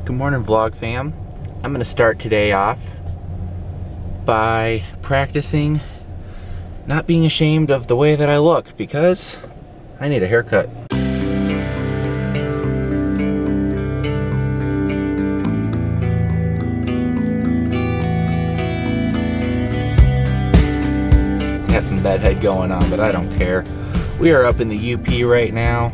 Good morning, vlog fam. I'm gonna start today off by practicing not being ashamed of the way that I look because I need a haircut. Got some bedhead going on, but I don't care. We are up in the UP right now.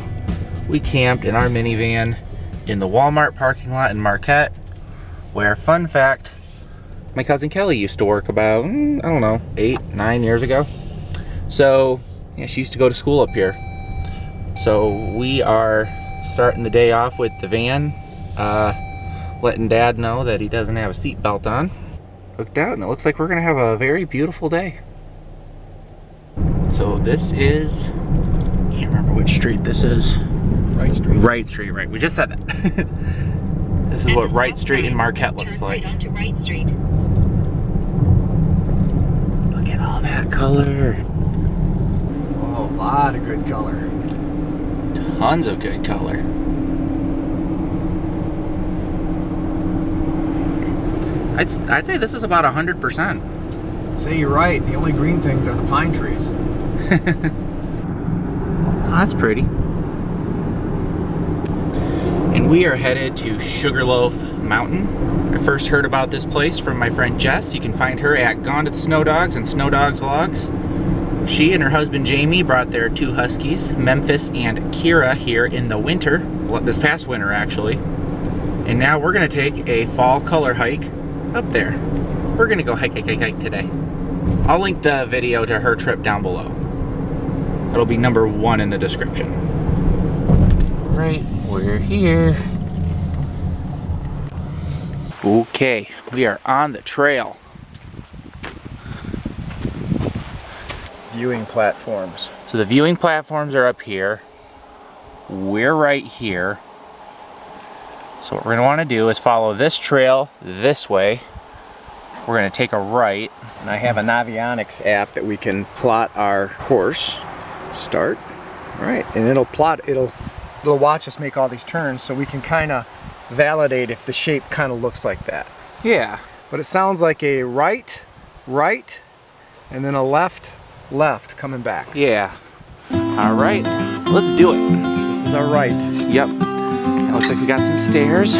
We camped in our minivan in the Walmart parking lot in Marquette, where, fun fact, my cousin Kelly used to work about, I don't know, 8-9 years ago. So, yeah, she used to go to school up here. So we are starting the day off with the van, letting Dad know that he doesn't have a seatbelt on. Hooked out, and it looks like we're gonna have a very beautiful day. So this is, can't remember which street this is. Wright Street. Wright Street, right. We just said that. This is what Wright Street in Marquette looks like. Right onto Wright Street. Look at all that color. Oh, a lot of good color. Tons of good color. I'd say this is about 100%. I'd say you're right. The only green things are the pine trees. Oh, that's pretty. And we are headed to Sugarloaf Mountain. I first heard about this place from my friend Jess. You can find her at Gone to the Snow Dogs and Snow Dogs Vlogs. She and her husband Jamie brought their 2 huskies, Memphis and Kira, here in the winter, well, this past winter actually. And now we're gonna take a fall color hike up there. We're gonna go hike today. I'll link the video to her trip down below. It'll be number 1 in the description. Right, we're here. Okay, we are on the trail. Viewing platforms. So the viewing platforms are up here. We're right here. So what we're gonna wanna do is follow this trail this way. We're gonna take a right. And I have a Navionics app that we can plot our course. Start. All right, and it'll watch us make all these turns so we can kind of validate if the shape kind of looks like that. Yeah. But it sounds like a right, right, and then a left, left coming back. Yeah. All right, let's do it. This is our right. Yep. It looks like we got some stairs.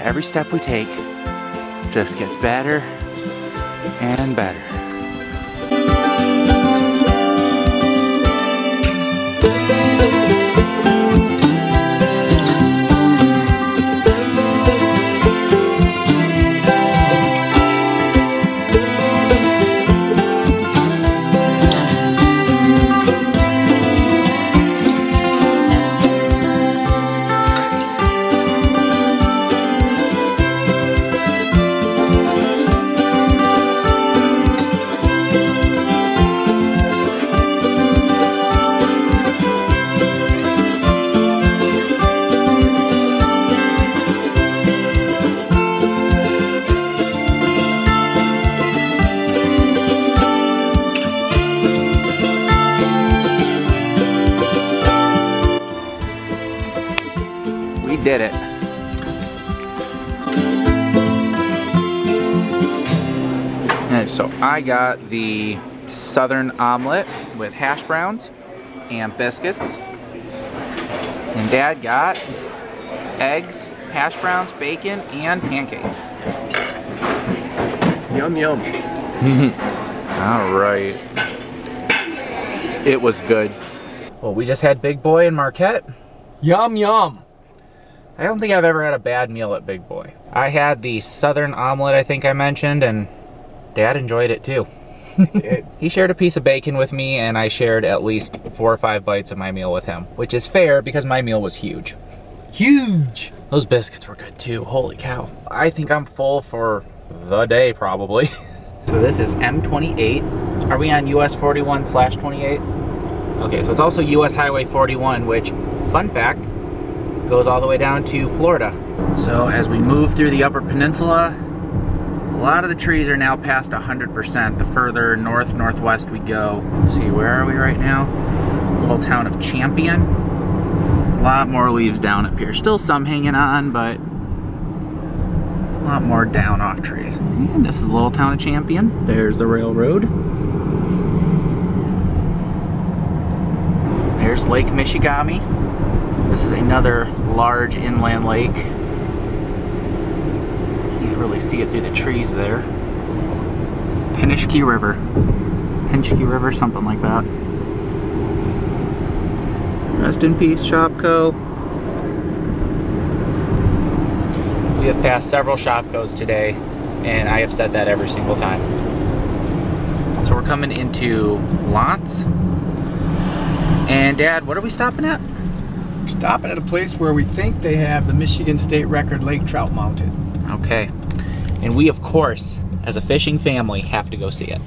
Every step we take just gets better and better. did it. And so I got the Southern omelet with hash browns and biscuits. And Dad got eggs, hash browns, bacon, and pancakes. Yum, yum. All right. It was good. Well, we just had Big Boy in Marquette. Yum, yum. I don't think I've ever had a bad meal at Big Boy. I had the Southern omelet, I think I mentioned, and Dad enjoyed it too. He shared a piece of bacon with me, and I shared at least 4 or 5 bites of my meal with him, which is fair because my meal was huge. Huge. Those biscuits were good too, holy cow. I think I'm full for the day, probably. So this is M28. Are we on US 41/28? Okay, so it's also US Highway 41, which, fun fact, goes all the way down to Florida. So as we move through the Upper Peninsula, a lot of the trees are now past 100%. The further north, northwest we go. Let's see, where are we right now? Little town of Champion. A lot more leaves down up here. Still some hanging on, but a lot more down off trees. And this is the little town of Champion. There's the railroad. There's Lake Michigami. This is another large inland lake. Can't really see it through the trees there. Penishkey River. Penishkey River, something like that. Rest in peace, Shopko. We have passed several Shopkos today, and I have said that every single time. So we're coming into Lots. And Dad, what are we stopping at? We're stopping at a place where we think they have the Michigan State record lake trout mounted. Okay. And we, of course, as a fishing family, have to go see it.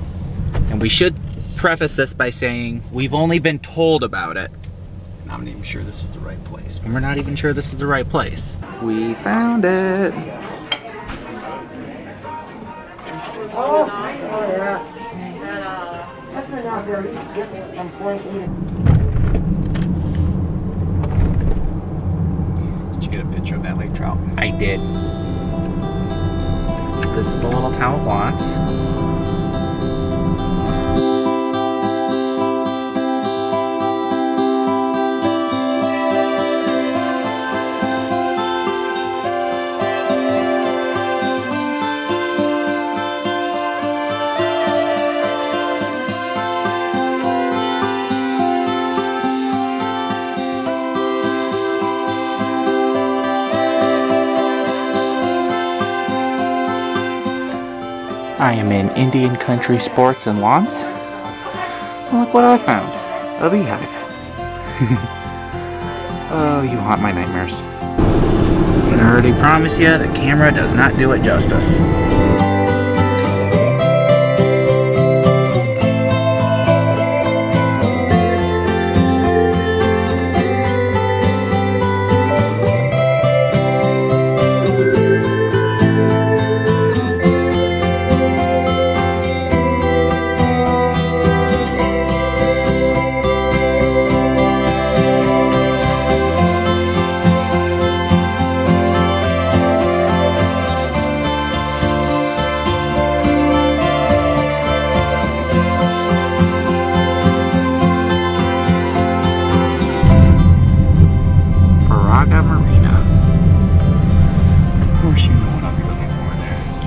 And we should preface this by saying we've only been told about it. I'm not even sure this is the right place. And we're not even sure this is the right place. We found it. Oh, yeah. That's enough for at least get this from point E. Did you get a picture of that lake trout? I did. This is the little town of Lots. I am in Indian Country Sports and Lawns. And look what I found. A beehive. Oh, you haunt my nightmares. I can already promise you the camera does not do it justice.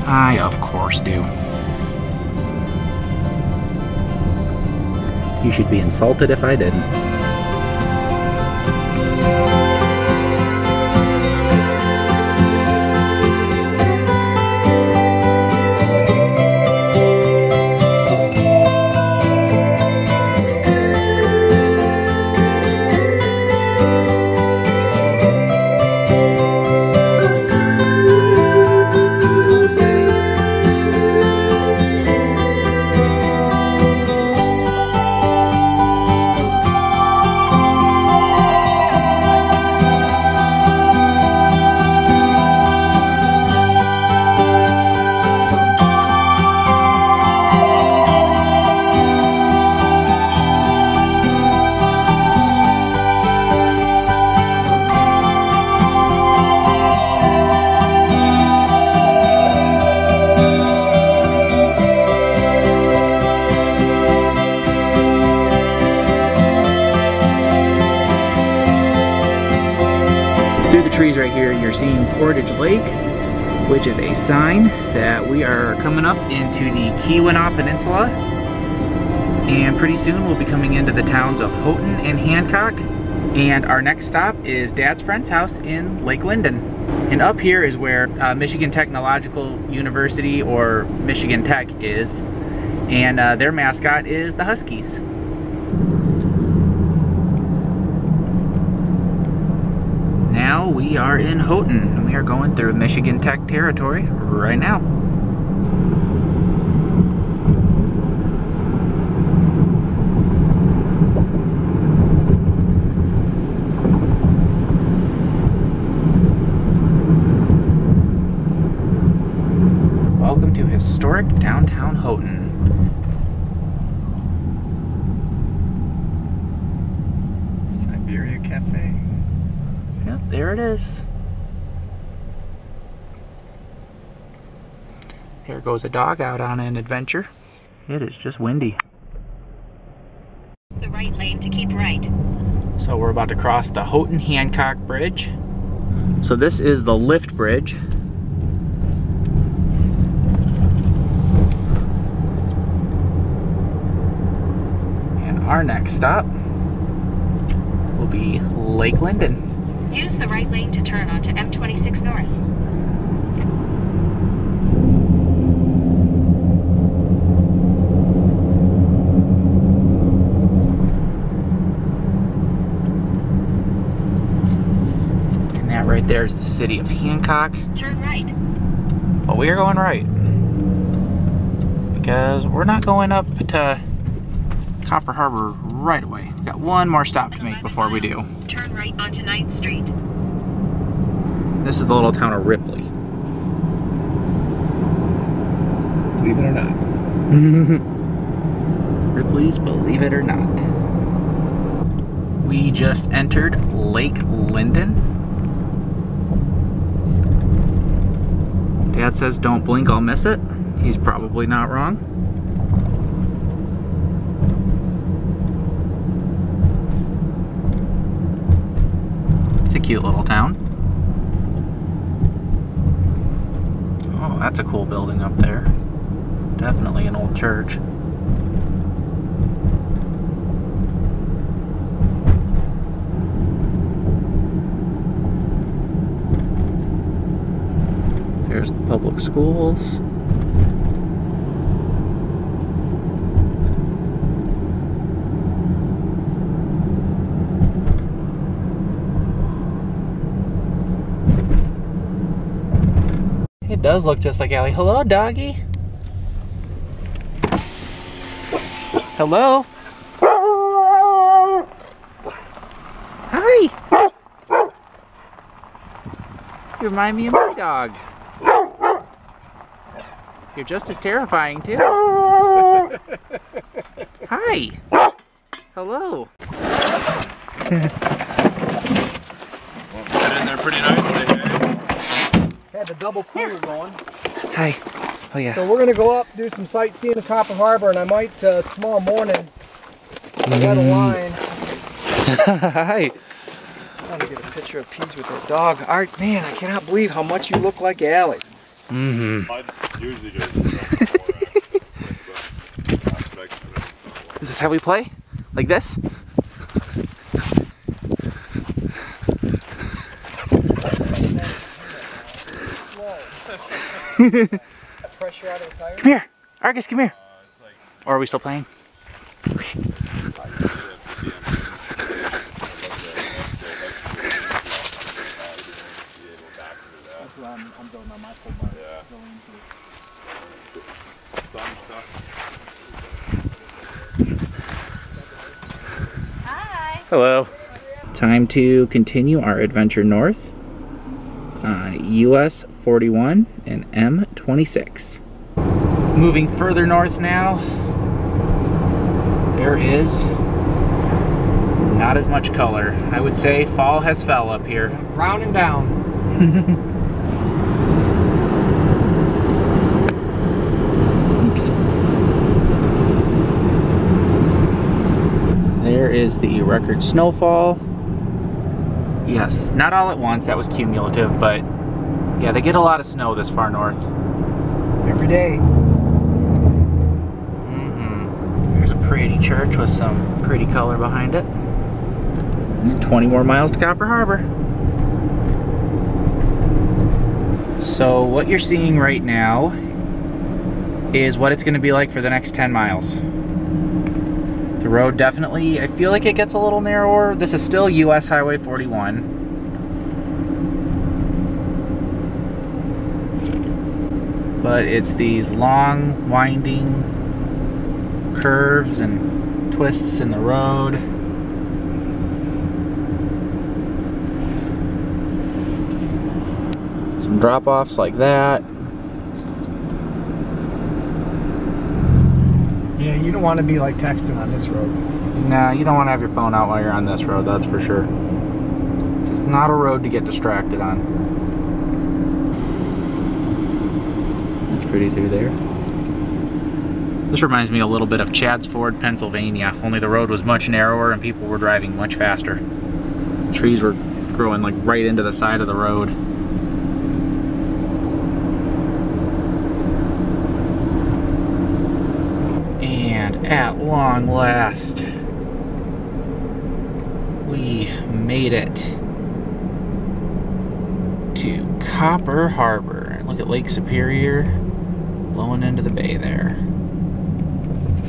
I, of course, do. You should be insulted if I didn't. trees right here, you're seeing Portage Lake, which is a sign that we are coming up into the Keewenaw Peninsula. And pretty soon we'll be coming into the towns of Houghton and Hancock. And our next stop is Dad's friend's house in Lake Linden. And up here is where Michigan Technological University, or Michigan Tech, is. And their mascot is the Huskies. Now we are in Houghton, and we are going through Michigan Tech territory right now. Welcome to historic downtown Houghton. Siberia Cafe. Yep, there it is. Here goes a dog out on an adventure. It is just windy. It's the right lane to keep right. So we're about to cross the Houghton-Hancock Bridge. So this is the lift bridge. Our next stop will be Lake Linden. Use the right lane to turn onto M26 North. And that right there is the city of Hancock. Turn right. But we are going right, because we're not going up to Copper Harbor right away. We've got one more stop to make before we do. Turn right onto 9th Street. This is the little town of Ripley. Believe it or not. Ripley's Believe It or Not. We just entered Lake Linden. Dad says don't blink, I'll miss it. He's probably not wrong. A cute little town. Oh, that's a cool building up there. Definitely an old church. There's the public schools. It does look just like Allie. Hello, doggy. Hello. Hi. You remind me of my dog. You're just as terrifying, too. Hi. Hello. Got in there pretty nicely, eh? Had the double pool going. Hi. Oh, yeah. So we're going to go up, do some sightseeing in Copper Harbor, and I might, tomorrow morning, get a line. Hi. I'm going to get a picture of Peach with her dog. Art, man, I cannot believe how much you look like Allie. Mm-hmm. I usually do. Is this how we play? Like this? Pressure out of the tires. Come here. Argus, come here. Or are we still playing? Okay. I'm going on my full bar. Yeah. Hi. Hello. Time to continue our adventure north on US 41 and M26. Moving further north now, there is not as much color. I would say fall has fell up here. Round and down. Oops. There is the record snowfall. Yes, not all at once, that was cumulative, but yeah, they get a lot of snow this far north. Every day. There's a pretty church with some pretty color behind it. And 20 more miles to Copper Harbor. So what you're seeing right now is what it's going to be like for the next 10 miles. The road definitely, I feel like it gets a little narrower. This is still US Highway 41. But it's these long, winding curves and twists in the road. Some drop-offs like that. Yeah, you don't want to be like texting on this road. Nah, you don't want to have your phone out while you're on this road, that's for sure. This is not a road to get distracted on. That's pretty through there. This reminds me a little bit of Chadds Ford, Pennsylvania, only the road was much narrower and people were driving much faster. Trees were growing like right into the side of the road. And at long last, we made it to Copper Harbor. Look at Lake Superior blowing into the bay there.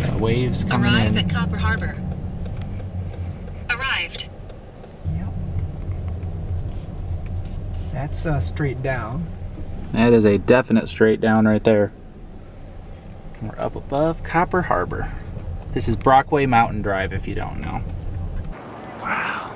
Got waves coming in. Arrive at Copper Harbor. Arrived. Yep. That's straight down. That is a definite straight down right there. We're up above Copper Harbor. This is Brockway Mountain Drive if you don't know. Wow.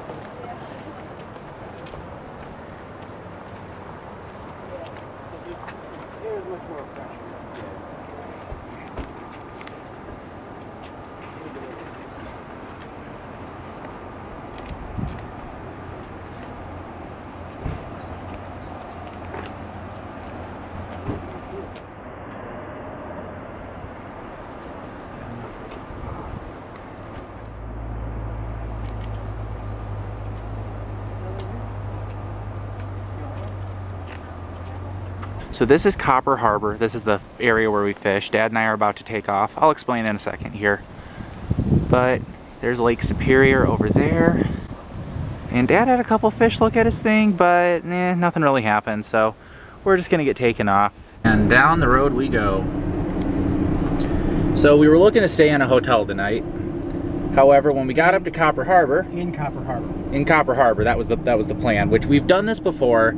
So this is Copper Harbor. This is the area where we fish. Dad and I are about to take off. I'll explain in a second here. But there's Lake Superior over there. And Dad had a couple fish look at his thing, but nothing really happened. So we're just gonna get taken off. And down the road we go. So we were looking to stay in a hotel tonight. However, when we got up to Copper Harbor, In Copper Harbor, that was the plan, which we've done this before.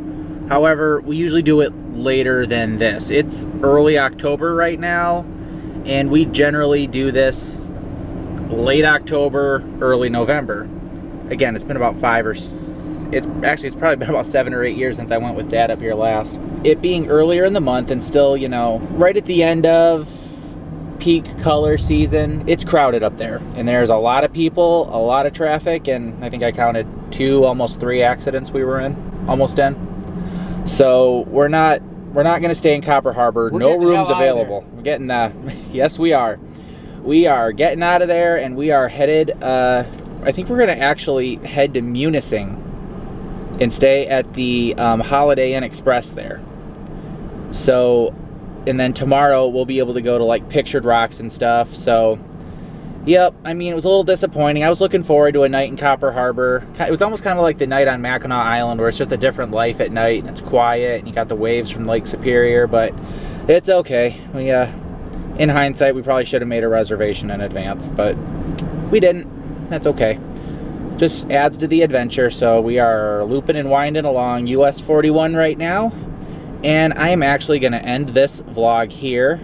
However, we usually do it later than this. It's early October right now, and we generally do this late October, early November. Again, it's been about it's probably been about 7 or 8 years since I went with Dad up here last. It being earlier in the month and still, you know, right at the end of peak color season, it's crowded up there. And there's a lot of people, a lot of traffic, and I think I counted 2, almost 3 accidents we were almost in. So we're not gonna stay in Copper Harbor. No rooms available. We're getting yes we are. We are getting out of there and we are headed, I think we're gonna actually head to Munising and stay at the Holiday Inn Express there. So, and then tomorrow we'll be able to go to like Pictured Rocks and stuff. So, yep, I mean, it was a little disappointing. I was looking forward to a night in Copper Harbor. It was almost kind of like the night on Mackinac Island where it's just a different life at night and it's quiet and you got the waves from Lake Superior, but it's okay. We, in hindsight, we probably should have made a reservation in advance, but we didn't. That's okay. Just adds to the adventure. So we are looping and winding along US 41 right now, and I am actually going to end this vlog here,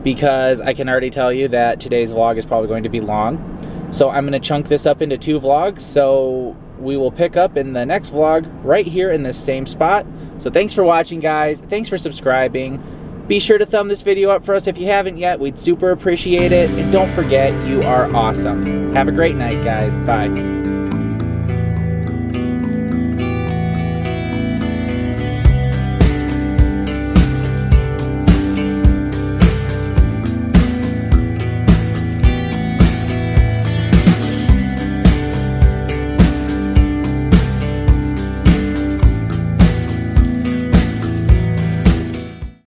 because I can already tell you that today's vlog is probably going to be long. So I'm going to chunk this up into 2 vlogs. So we will pick up in the next vlog right here in this same spot. So thanks for watching, guys. Thanks for subscribing. Be sure to thumb this video up for us if you haven't yet. We'd super appreciate it. And don't forget, you are awesome. Have a great night, guys. Bye.